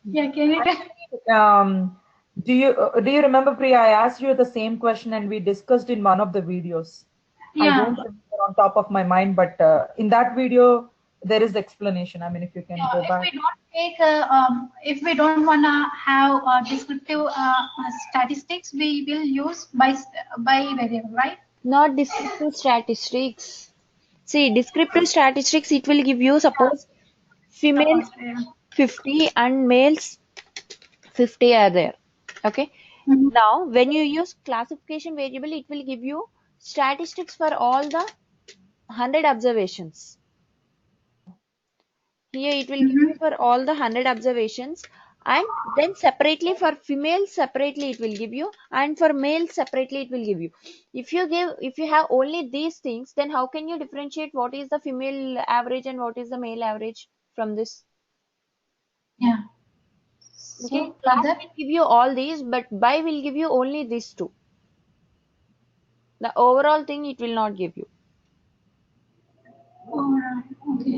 Yeah, can you tell? Do you remember, Priya? I asked you the same question and we discussed in one of the videos. I Yeah. don't remember on top of my mind, but in that video there is explanation. I mean, if you can Yeah, go back. if we don't wanna have descriptive statistics, we will use by variable, right? Not descriptive statistics. See, descriptive statistics, it will give you, suppose females Suppose, yeah. 50 and males 50 are there. Okay. Mhm. Now, when you use classification variable, it will give you statistics for all the 100 observations. Here it will give you Mhm. for all the 100 observations, and then separately for females separately it will give you, and for males separately it will give you. If you have only these things, then how can you differentiate what is the female average and what is the male average from this? Yeah. Okay, So for class that, will give you all these, but by will give you only these two. The overall thing it will not give you. alright, okay.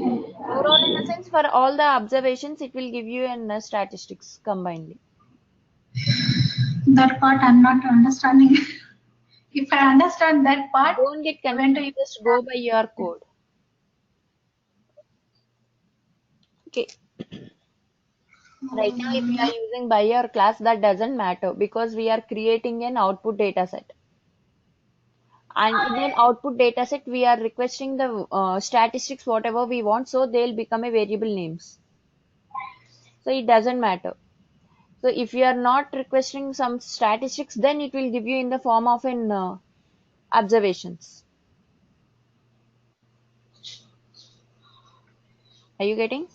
Overall, in a sense, for all the observations, it will give you in statistics combinedly. That part I'm not understanding. If I understand that part, Don't get I went confused, to use just go by your code. Okay. Right now, if we are using by your class, that doesn't matter because we are creating an output data set. And in an output data set, we are requesting the statistics, whatever we want, so they'll become a variable names. So it doesn't matter. So if you are not requesting some statistics, then it will give you in the form of an observations. Are you getting?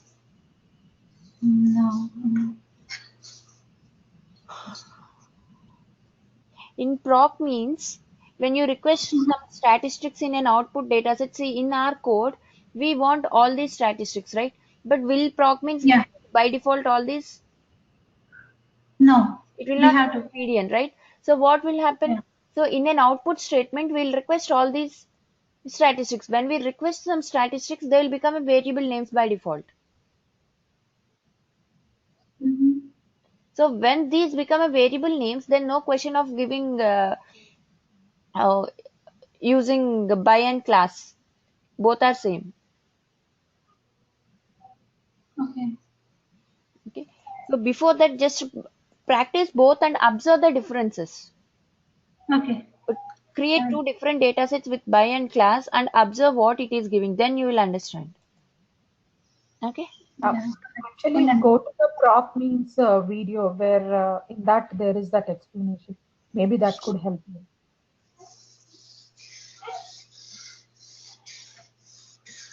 no. In proc means when you request some statistics in an output dataset, see in our code, we want all these statistics, right? But will proc means give Yeah. by default all these? No. It will We not have give to. obedient, right? So what will happen? Yeah. So in an output statement, we'll request all these statistics. When we request some statistics, they will become a variable names by default. Mm-hmm. So when these become a variable names, then no question of giving uh, using by and class. Both are same. Okay. Okay. So before that, just practice both and observe the differences. Okay. Create Uh, two different data sets with by and class and observe what it is giving. Then you will understand. Okay. Uh, yeah. Actually, Full and go to the prop means video where in that there is that explanation. Maybe that could help you.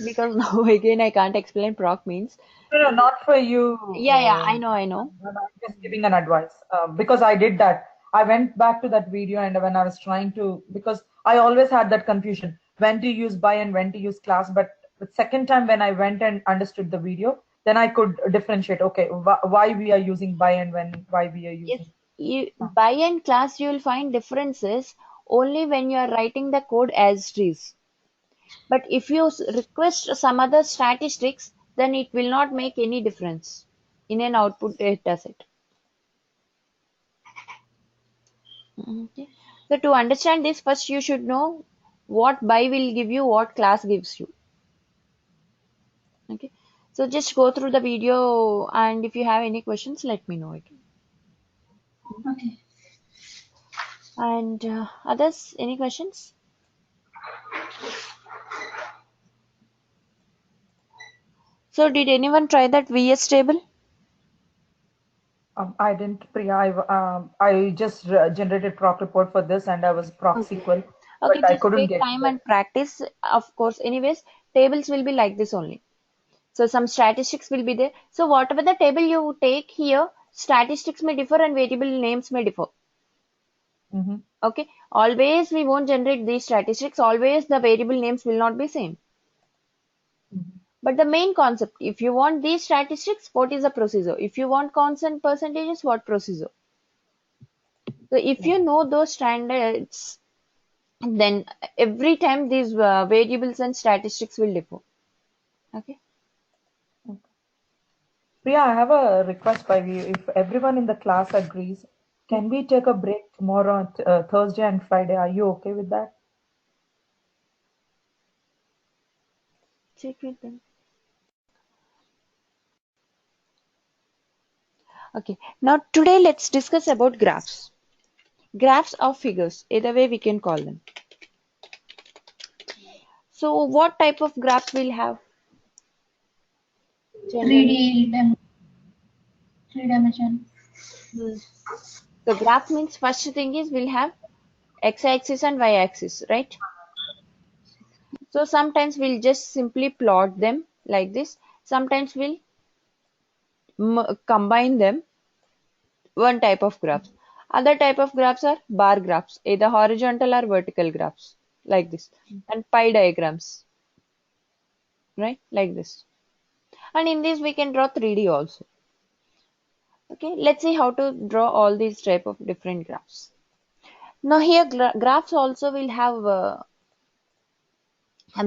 Because now again I can't explain proc means. No, no, not for you. Yeah, I know, I know. I'm just giving an advice because I did that. I went back to that video and when I was trying to, because I always had that confusion when to use by and when to use class. But the second time when I went and understood the video, then I could differentiate. Okay, why we are using by and when why we are Yes, using you class. by and class you will find differences only when you are writing the code as it is. But if you request some other statistics, then it will not make any difference in an output data set. Okay. So to understand this, first you should know what by will give you, what class gives you. Okay. So just go through the video and if you have any questions, let me know it. okay. And others, any questions? So did anyone try that VS table? I didn't, Priya. I just generated proc report for this and I was proc Okay. SQL, Okay, but I just couldn't take get time that. and practice. Of course, anyways, tables will be like this only. So some statistics will be there. So whatever the table you take here, statistics may differ and variable names may differ. Mm-hmm. Okay, always we won't generate these statistics. Always the variable names will not be same. Mm-hmm. But the main concept, if you want these statistics, what is the procedure? If you want constant percentages, what procedure? So if Yeah. you know those standards, then every time these variables and statistics will differ. Okay. Okay. Priya, I have a request by you. If everyone in the class agrees, can we take a break tomorrow, Thursday and Friday? Are you okay with that? Check with them. Okay, now today let's discuss about graphs. Graphs of figures, either way we can call them. So what type of graphs we'll have? Generally, 3D, 3 dimension. the graph means first thing is we'll have x-axis and y-axis, right? So sometimes we'll just simply plot them like this. Sometimes we'll combine them, one type of graphs. Other type of graphs are bar graphs, either horizontal or vertical graphs, like this, and pie diagrams, right? Like this. And in this we can draw 3D also. Okay, let's see how to draw all these type of different graphs. Now here graphs also will have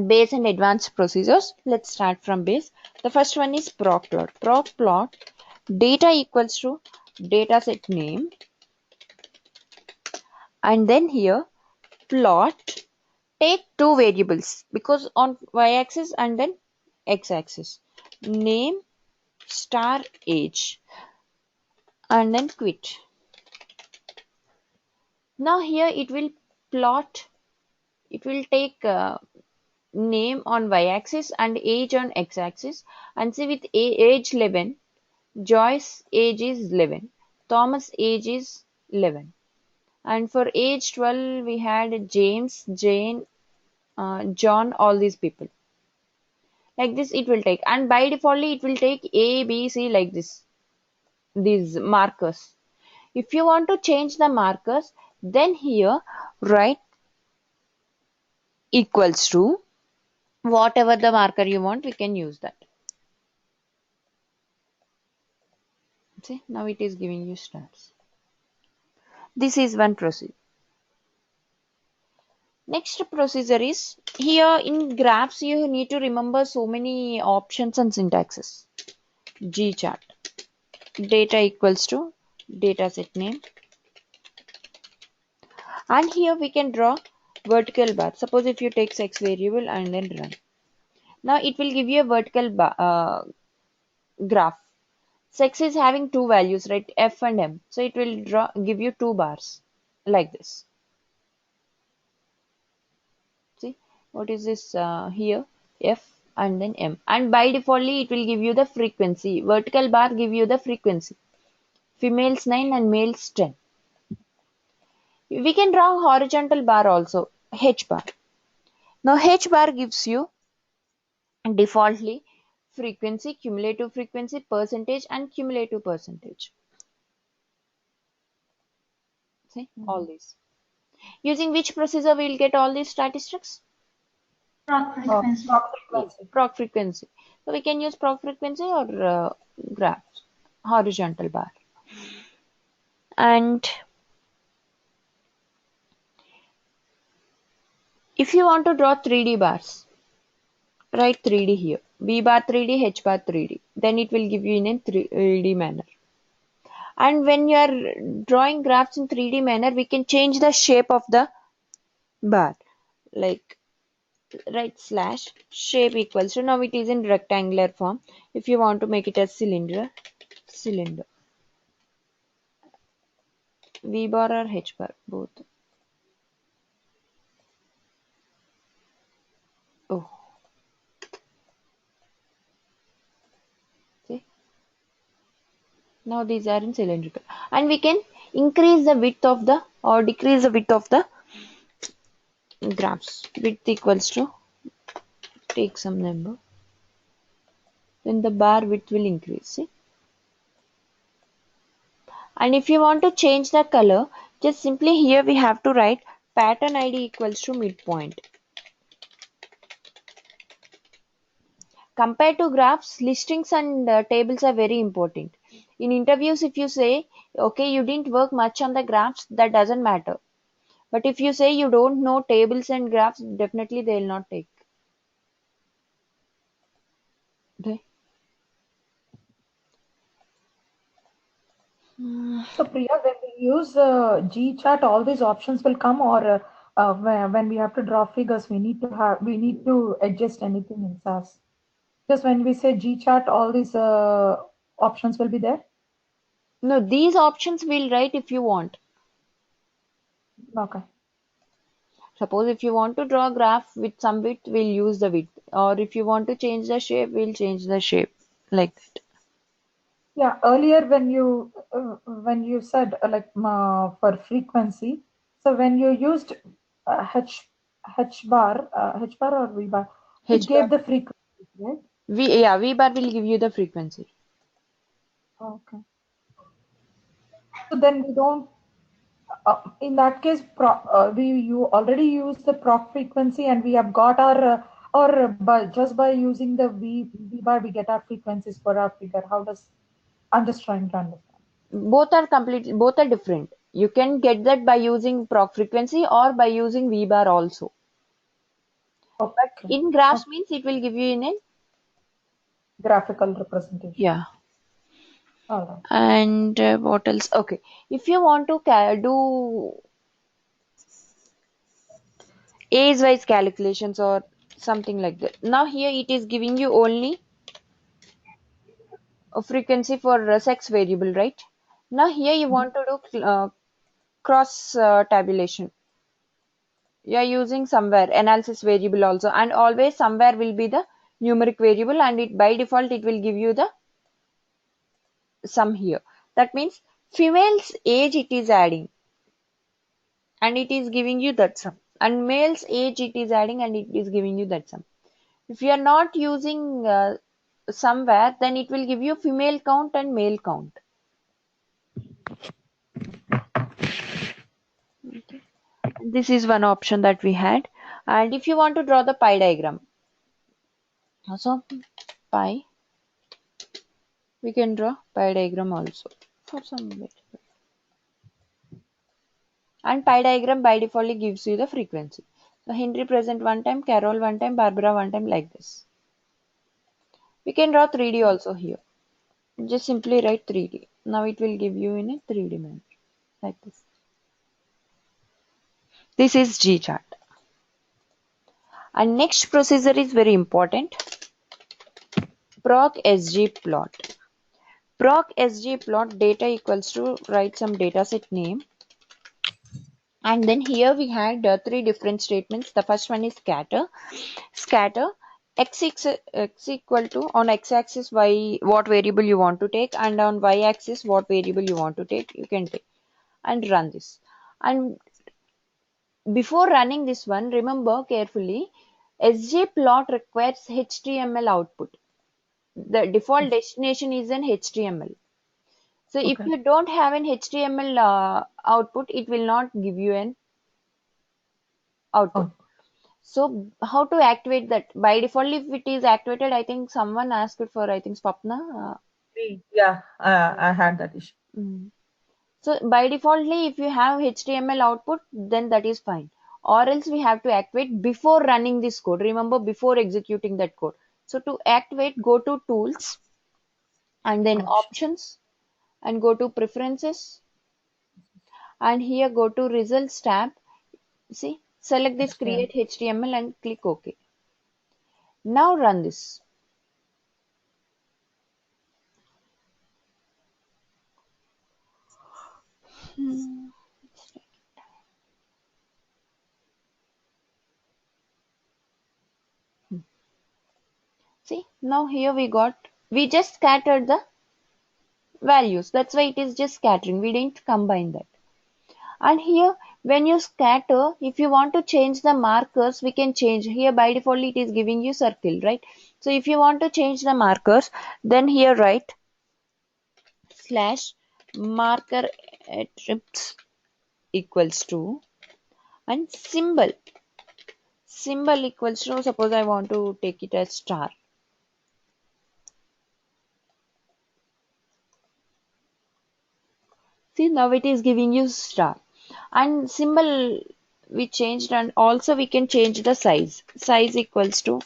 base and advanced procedures. Let's start from base. The first one is proc plot. Proc plot, data equals to data set name, and then here plot, take two variables because on y-axis and then x-axis, name star age, and then quit. Now here it will plot, it will take name on y-axis and age on x-axis, and see with age 11, Joyce age is 11, Thomas age is 11, and for age 12 we had James, Jane, John, all these people. Like this it will take, and by default it will take A, B, C like this, these markers. If you want to change the markers, then here write equals to whatever the marker you want, we can use that. See, now it is giving you stars. This is one procedure. Next procedure is, here in graphs you need to remember so many options and syntaxes. G chart, data equals to data set name, and here we can draw vertical bar. Suppose if you take x variable and then run, now it will give you a vertical graph. Sex is having two values, right? F and M. So it will give you two bars like this. See what is this here? F and then M. And by default it will give you the frequency. Vertical bar give you the frequency. Females 9 and males 10. We can draw horizontal bar also, H bar. Now H bar gives you defaultly frequency, cumulative frequency, percentage, and cumulative percentage. See all these. Using which procedure we will get all these statistics? Proc frequency. Proc frequency. Proc frequency. So we can use proc frequency or graphs, horizontal bar. And if you want to draw 3D bars, write 3D here. B bar 3D, H bar 3D. Then it will give you in a 3D manner. And when you are drawing graphs in 3D manner, we can change the shape of the bar. Like write slash shape equals to, now it is in rectangular form. If you want to make it as cylinder, cylinder. V bar or H bar, both. Oh, see. Now these are in cylindrical, and we can increase the width of the or decrease the width of the graphs. Width equals to, take some number, then the bar width will increase. See. And if you want to change the color, just simply here we have to write pattern ID equals to midpoint. Compared to graphs, listings and tables are very important. In interviews, if you say, okay, you didn't work much on the graphs, that doesn't matter. But if you say you don't know tables and graphs, definitely they will not take. Okay. So Priya, when we use GChat, all these options will come, or when we have to draw figures, we need to adjust anything in SAS. Just when we say GChat, all these options will be there. No, these options we'll write if you want. Okay. Suppose if you want to draw a graph with some width, we'll use the width. Or if you want to change the shape, we'll change the shape. Like that. Yeah, earlier when you said for frequency, so when you used H bar or V bar, it H bar. gave the frequency, right? V bar will give you the frequency. Okay. So then we don't. In that case, you already use the proc frequency, and we have got our or by just by using the V bar, we get our frequencies for our figure. How does? I'm just trying to understand. Both are different. You can get that by using proc frequency or by using V bar also. But Okay. in graphs Okay. means it will give you in a Graphical representation. yeah. All right. And what else? Okay, if you want to do age-wise calculations or something like that. Now here it is giving you only a frequency for sex variable, right? Now here you Mhm. want to do cross tabulation. You are using somewhere analysis variable also, and always somewhere will be the numeric variable, and it by default it will give you the sum here. That means female's age it is adding, and it is giving you that sum, and male's age it is adding and it is giving you that sum. If you are not using somewhere, then it will give you female count and male count. Okay. This is one option that we had. And if you want to draw the pie diagram, so pie, we can draw pie diagram also for some bit. And pi diagram by default gives you the frequency. So Henry present one time, Carol one time, Barbara one time, like this. We can draw 3D also here. Just simply write 3D. Now it will give you in a 3D manner, like this. This is GChart. And next procedure is very important. Proc SGplot. Proc SGplot data equals to write some dataset name. And then here we had three different statements. The first one is scatter. Scatter x equal to on x-axis y what variable you want to take, and on y-axis what variable you want to take, you can take, and run this. And before running this one, remember carefully, SGplot requires HTML output. The default destination is an HTML. So if Okay. you don't have an HTML output, it will not give you an output. Oh, So how to activate that? By default, if it is activated, I think someone asked it for, I think Swapna. yeah, I had that issue. Mm. So by defaultly, if you have HTML output, then that is fine. Or else we have to activate before running this code. Remember, before executing that code. So to activate, go to tools and then Option. options and go to preferences, and here go to results tab. See, select this HTML. create HTML and click OK. Now run this. Hmm. See, now here we just scattered the values. That's why it is just scattering. We didn't combine that. And here, when you scatter, if you want to change the markers, we can change. Here by default, it is giving you circle, right? So if you want to change the markers, then here write slash marker attributes equals to, and symbol equals to, suppose I want to take it as star. See, now it is giving you star. And symbol we changed, and also we can change the size. Size equals to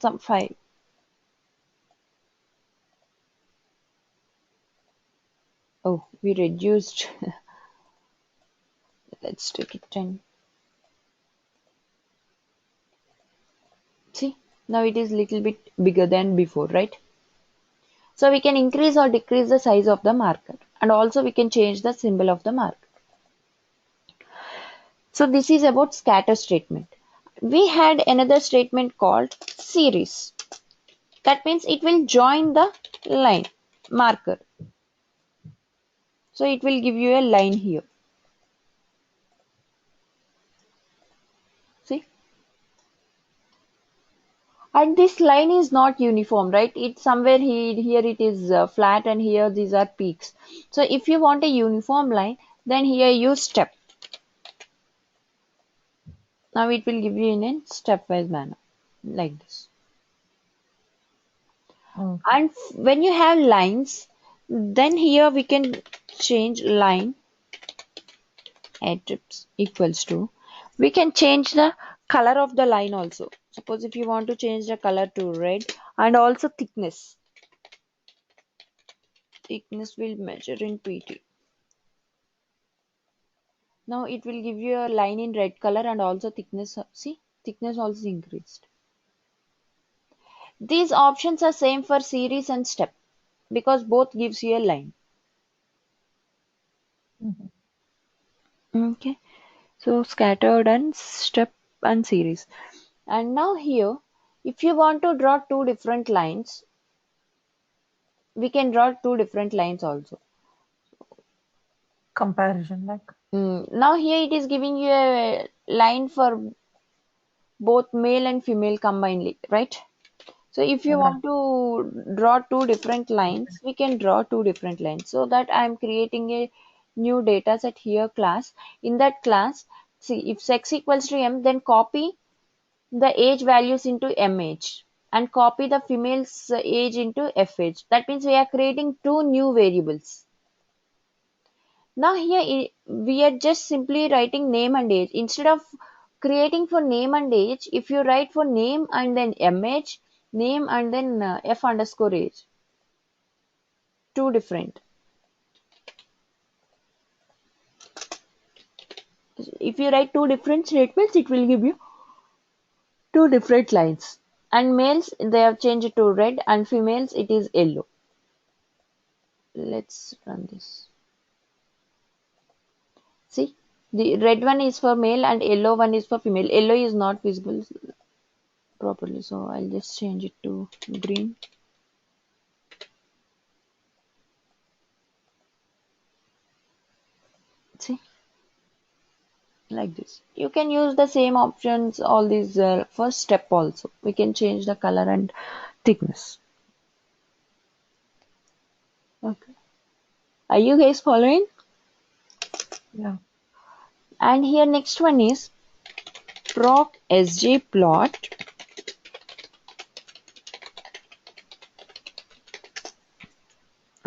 some 5. Oh, we reduced. Let's take it 10. See, now it is little bit bigger than before, right? So we can increase or decrease the size of the marker, and also we can change the symbol of the marker. So this is about scatter statement. We had another statement called series. That means it will join the line marker. So it will give you a line here. See? And this line is not uniform, right? It's somewhere here it is flat and here these are peaks. So if you want a uniform line, then here use step. Now it will give you in a stepwise manner, like this. Okay. And when you have lines, then here we can change line attributes equals to. We can change the color of the line also. Suppose if you want to change the color to red, and also thickness. Thickness will measure in pt. Now it will give you a line in red color and also thickness. See, thickness also increased. These options are same for series and step because both gives you a line. Mhm. Okay, so scattered and step and series. And now here, if you want to draw two different lines, we can draw two different lines also. Comparison, like. Now here it is giving you a line for both male and female combinedly, right? So if you Right. want to draw two different lines, we can draw two different lines. So that I am creating a new data set here class. In that class, see if sex equals to M, then copy the age values into M age and copy the female's age into F age. That means we are creating two new variables. Now here we are just simply writing name and age. Instead of creating for name and age, if you write for name and then mh, name and then f underscore age, two different. If you write two different statements, it will give you two different lines. And males, they have changed it to red, and females, it is yellow. Let's run this. See, the red one is for male and yellow one is for female. Yellow is not visible properly, so I'll just change it to green. See, like this. You can use the same options, all these first step also. We can change the color and thickness. Okay. Are you guys following? Yeah. And here next one is proc sgplot.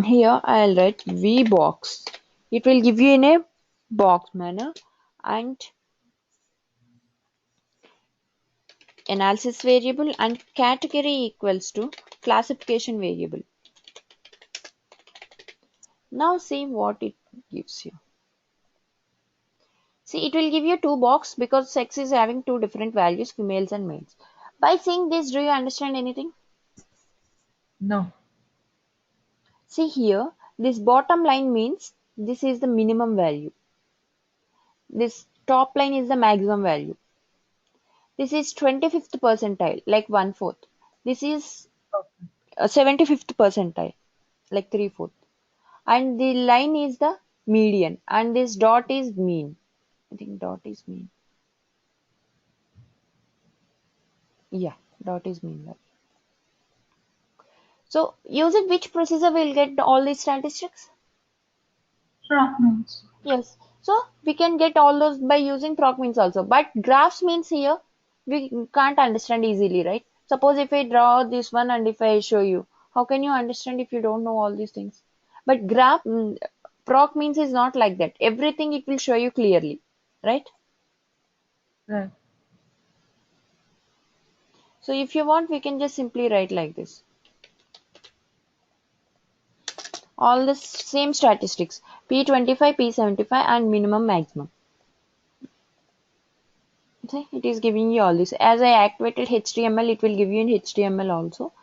Here I'll write vbox. It will give you in a box manner, and analysis variable and category equals to classification variable. Now see what it gives you. See, it will give you two box because sex is having two different values, females and males. By seeing this, do you understand anything? No. See here, this bottom line means this is the minimum value. This top line is the maximum value. This is 25th percentile, like 1/4. This is Okay. 75th percentile, like 3/4. And the line is the median, and this dot is mean. I think dot is mean. Yeah, dot is mean value. So using which procedure we'll get all these statistics? Proc means. Yes. So we can get all those by using proc means also. But graphs means here we can't understand easily, right? Suppose if I draw this one and if I show you, how can you understand if you don't know all these things? But proc means is not like that. Everything it will show you clearly, right? Right. So if you want, we can just simply write like this. all the same statistics, P25, P75 and minimum maximum. See, it is giving you all this. As I activated HTML, it will give you in HTML also.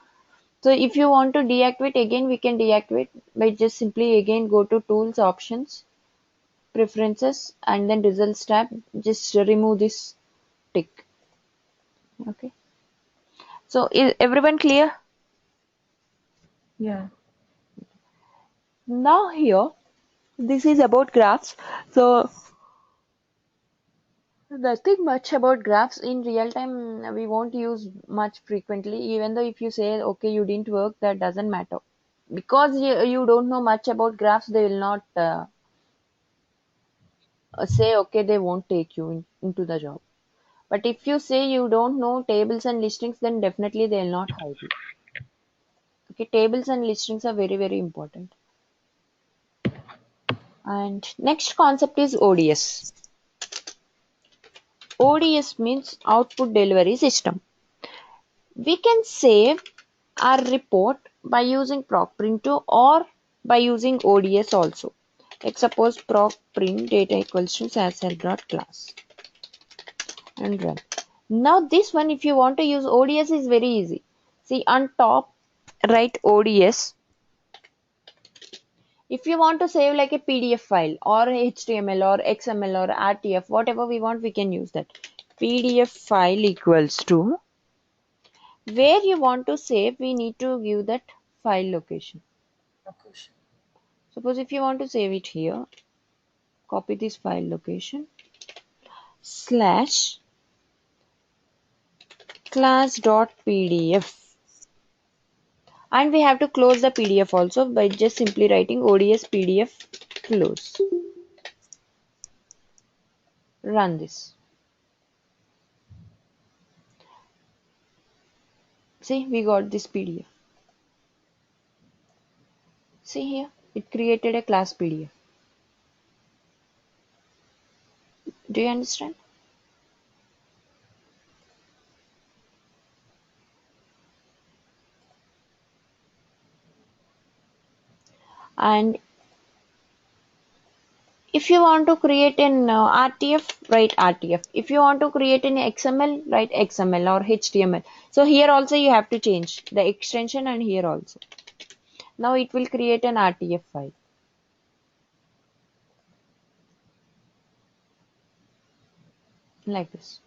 So if you want to deactivate again, we can deactivate by just simply again go to tools, options, preferences and then results tab. Just remove this tick. Okay. So is everyone clear? Yeah. Now here, this is about graphs. So nothing much about graphs in real time. We won't use much frequently, even though if you say, okay, you didn't work, that doesn't matter. Because you don't know much about graphs, they will not say, okay, they won't take you into the job. But if you say you don't know tables and listings, then definitely they will not hire you. Okay, tables and listings are very, very important. And next concept is ODS. ODS means output delivery system. We can save our report by using procprint2 or by using ODS also. Like suppose procprint data equals to sassel.class and run. Now this one, if you want to use ODS, is very easy. See on top, write ODS. If you want to save like a PDF file or HTML or XML or RTF, whatever we want, we can use that. PDF file equals to where you want to save, we need to give that file location. Suppose if you want to save it here, copy this file location slash class.pdf. And we have to close the PDF also by just simply writing ODS PDF close. Run this. See, we got this PDF. See here, it created a class PDF. Do you understand? And if you want to create an RTF, write RTF. If you want to create an XML, write XML or HTML. So here also you have to change the extension and here also. Now it will create an RTF file. Like this.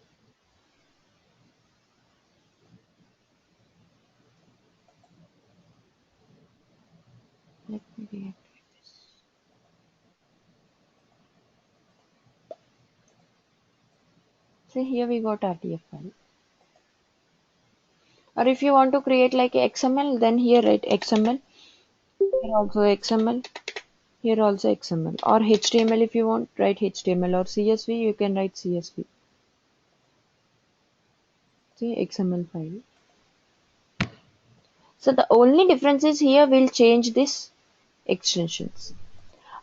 Let me deactivate this. See here we got RTF file. Or if you want to create like a XML, then here write XML. Here also XML. Here also XML. Or HTML if you want, write HTML. Or CSV, you can write CSV. See XML file. So the only difference is here we'll change this extensions.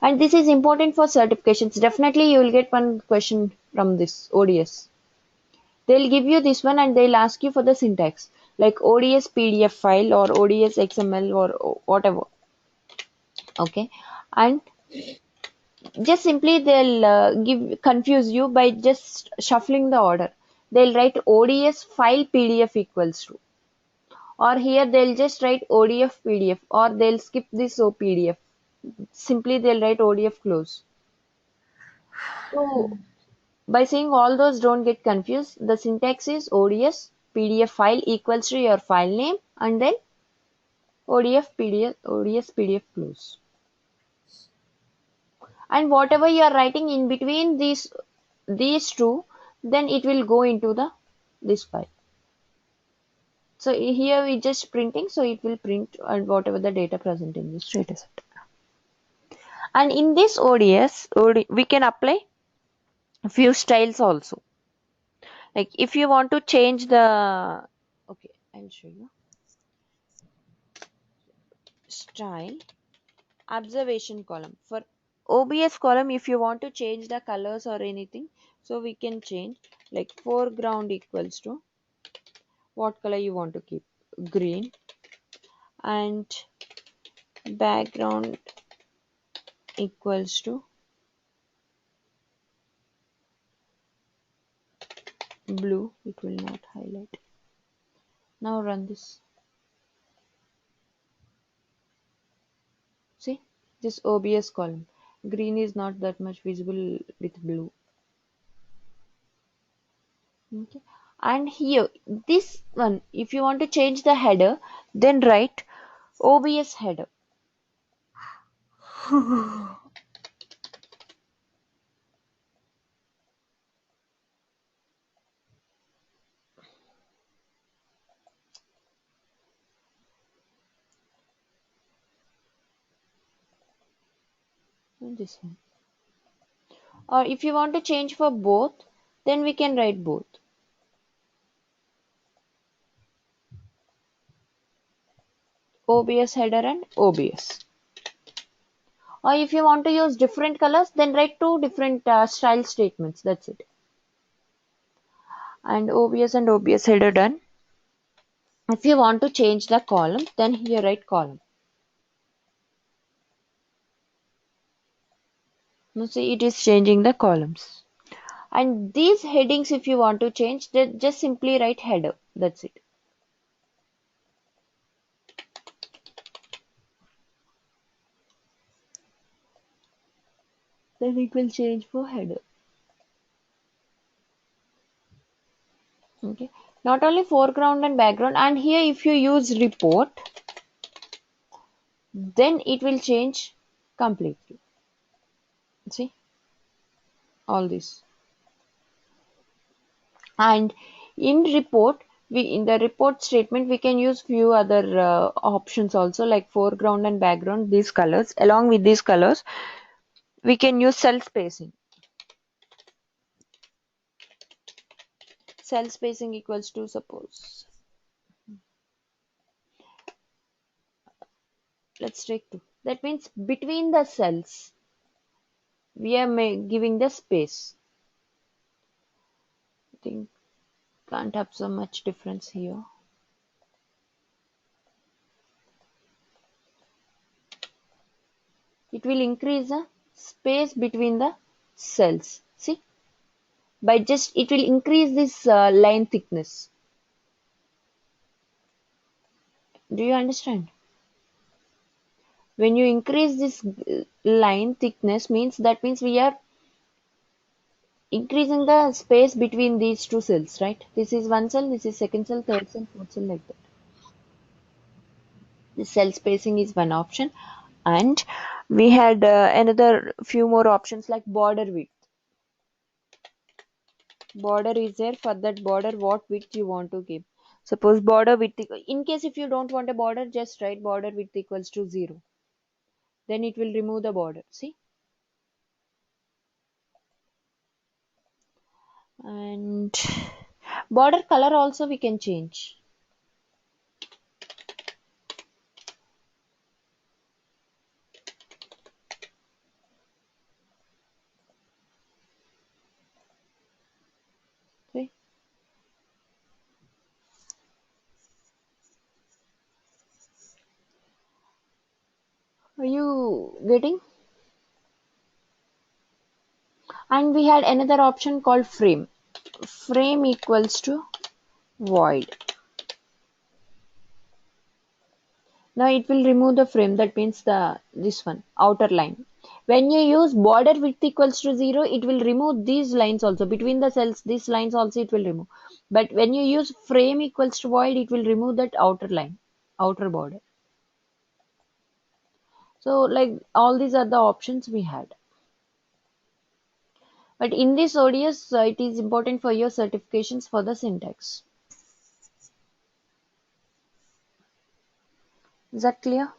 And this is important for certifications. Definitely you will get one question from this ODS. They'll give you this one and they'll ask you for the syntax like ODS PDF file or ODS XML or whatever. Okay. And just simply they'll confuse you by just shuffling the order. They'll write ODS file PDF equals to, or here they'll just write ODF PDF, or they'll skip this OPDF. Simply they'll write ODF close. So by saying all those, don't get confused. The syntax is ODS PDF file equals to your file name and then ODF PDF ODS PDF close. And whatever you are writing in between these two, then it will go into this file. So here we just printing, so it will print and whatever the data present in this data set. And in this ODS, we can apply a few styles also. Like if you want to change the, okay, I'll show you. Style, observation column. For OBS column, if you want to change the colors or anything, so we can change like foreground equals to what color you want to keep, green, and background equals to blue, it will not highlight. Now run this. See, this OBS column. Green is not that much visible with blue. Okay. And here, this one, if you want to change the header, then write OBS header. And this one. Or if you want to change for both, then we can write both. OBS header and OBS. Or if you want to use different colors, then write two different style statements. That's it. And OBS header done. If you want to change the column, then here write column. Now see, it is changing the columns. And these headings, if you want to change, then just simply write header. That's it. Then it will change for header. Okay. Not only foreground and background, and here if you use report, then it will change completely. See, all this. And in report, in the report statement, we can use few other options also, like foreground and background, these colors. Along with these colors, we can use cell spacing. Cell spacing equals to, suppose, let's take 2. That means between the cells, we are giving the space. I think can't have so much difference here. It will increase the space between the cells. See, by just it will increase this line thickness. Do you understand? When you increase this line thickness, means we are increasing the space between these two cells, right? This is one cell, this is second cell, third cell, fourth cell, like that. The cell spacing is one option, and we had another few more options like border width. Border is there. For that border, what width you want to give. Suppose border width, in case if you don't want a border, just write border width equals to 0. Then it will remove the border. See? And border color also we can change. See? Are you getting? And we had another option called frame. Frame equals to void. Now it will remove the frame. That means this one, outer line. When you use border width equals to 0, it will remove these lines also. Between the cells, these lines also it will remove. But when you use frame equals to void, it will remove that outer line, outer border. So like all these are the options we had. But in this ODS, it is important for your certifications for the syntax. Is that clear?